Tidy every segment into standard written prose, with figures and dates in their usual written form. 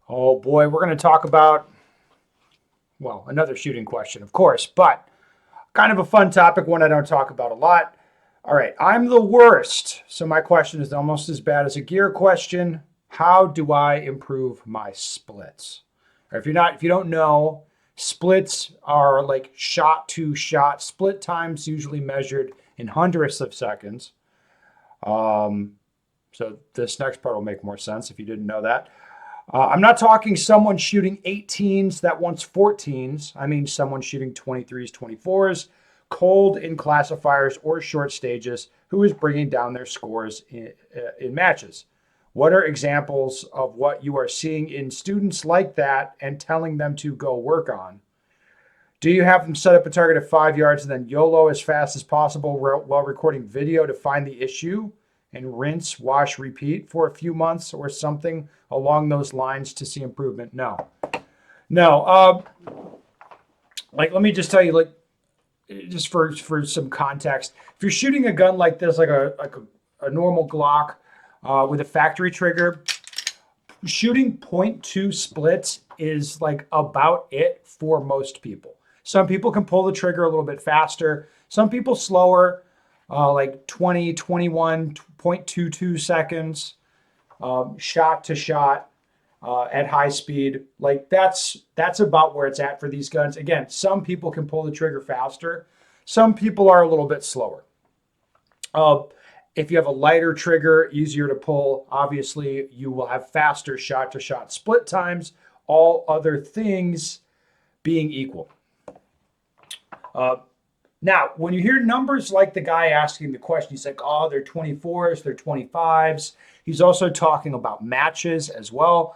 Oh boy, we're going to talk about, well, another shooting question, of course, but kind of a fun topic, one I don't talk about a lot. All right, I'm the worst. So my question is almost as bad as a gear question. How do I improve my splits? Or if you don't know, splits are like shot to shot split times, usually measured in hundredths of seconds. Um, so this next part will make more sense if you didn't know that. I'm not talking someone shooting 18s that wants 14s. I mean someone shooting 23s, 24s, cold in classifiers or short stages, who is bringing down their scores in matches. What are examples of what you are seeing in students like that and telling them to go work on? Do you have them set up a target of 5 yards and then YOLO as fast as possible while recording video to find the issue and rinse, wash, repeat for a few months or something along those lines to see improvement? No, no. Like, let me just tell you, like, just for some context, if you're shooting a gun like this, like a normal Glock with a factory trigger, shooting point 0.2 splits is like about it for most people. Some people can pull the trigger a little bit faster. Some people slower, like 20, 21.22 seconds, shot to shot at high speed. Like that's about where it's at for these guns. Again, some people can pull the trigger faster. Some people are a little bit slower. Uh, if you have a lighter trigger, easier to pull, obviously you will have faster shot to shot split times, all other things being equal. Uh, Now, when you hear numbers like the guy asking the question, he's like, oh, they're 24s, they're 25s. He's also talking about matches as well.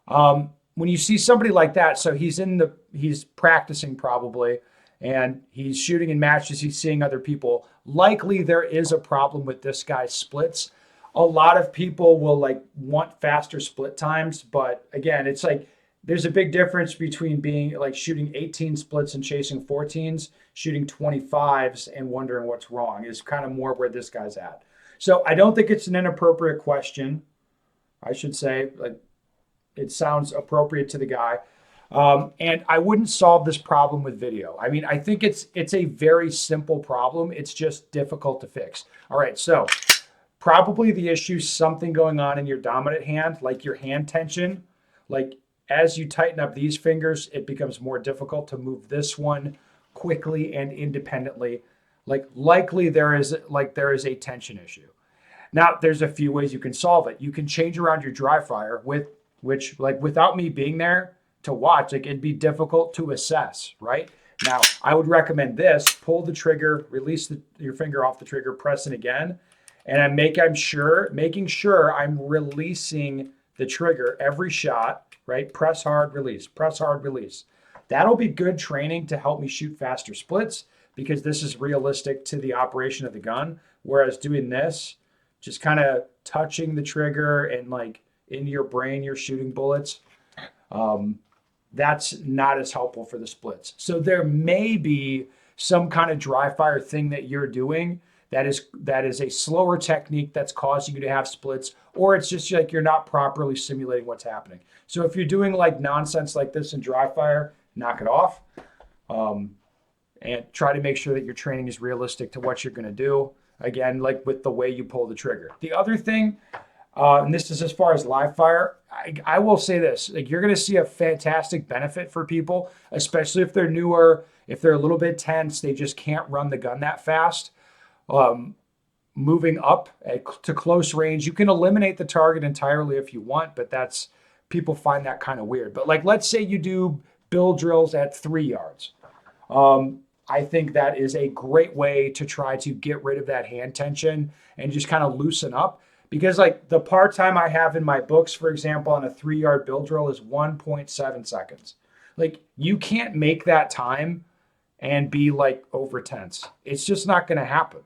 When you see somebody like that, so he's practicing probably, and he's shooting in matches, he's seeing other people. Likely there is a problem with this guy's splits. A lot of people will like want faster split times, but again, it's like there's a big difference between being like shooting 18 splits and chasing 14s, shooting 25s and wondering what's wrong is kind of more where this guy's at. So I don't think it's an inappropriate question. I should say, like, it sounds appropriate to the guy. And I wouldn't solve this problem with video. I mean, I think it's a very simple problem. It's just difficult to fix. All right, so probably the issue is something going on in your dominant hand, like your hand tension. Like as you tighten up these fingers, it becomes more difficult to move this one quickly and independently. Like likely there is a tension issue. Now, there's a few ways you can solve it. You can change around your dry fire with which like without me being there to watch, like it'd be difficult to assess, right? Now, I would recommend this: pull the trigger, release your finger off the trigger, press it again, and making sure I'm releasing the trigger every shot, right? Press hard, release, press hard, release. That'll be good training to help me shoot faster splits because this is realistic to the operation of the gun. Whereas doing this, just kind of touching the trigger and like in your brain, you're shooting bullets. Um, that's not as helpful for the splits. So there may be some kind of dry fire thing that you're doing that is a slower technique that's causing you to have splits, or it's just like you're not properly simulating what's happening. So if you're doing like nonsense like this in dry fire, knock it off. Um, and try to make sure that your training is realistic to what you're going to do. Again, like with the way you pull the trigger. The other thing, and this is as far as live fire, I will say this: like you're going to see a fantastic benefit for people, especially if they're newer, if they're a little bit tense, they just can't run the gun that fast. Um, Moving up to close range, you can eliminate the target entirely if you want, but that's people find that kind of weird. But like, let's say you do bill drills at 3 yards. I think that is a great way to try to get rid of that hand tension and just kind of loosen up. Because like the part time I have in my books, for example, on a 3 yard bill drill is 1.7 seconds. Like you can't make that time and be like over tense. It's just not going to happen.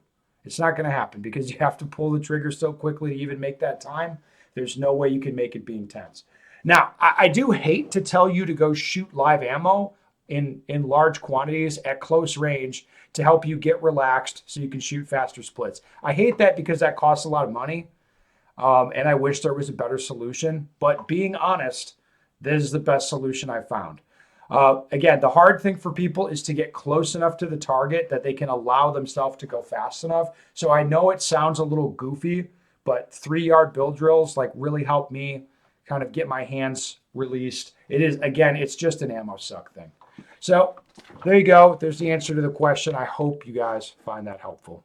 It's not going to happen because you have to pull the trigger so quickly to even make that time. There's no way you can make it being tense. Now, I do hate to tell you to go shoot live ammo in large quantities at close range to help you get relaxed so you can shoot faster splits. I hate that because that costs a lot of money, and I wish there was a better solution. But being honest, This is the best solution I found. Again, the hard thing for people is to get close enough to the target that they can allow themselves to go fast enough. So I know it sounds a little goofy, but 3-yard bill drills like really help me kind of get my hands released. It is, again, it's just an ammo suck thing. So there you go. There's the answer to the question. I hope you guys find that helpful.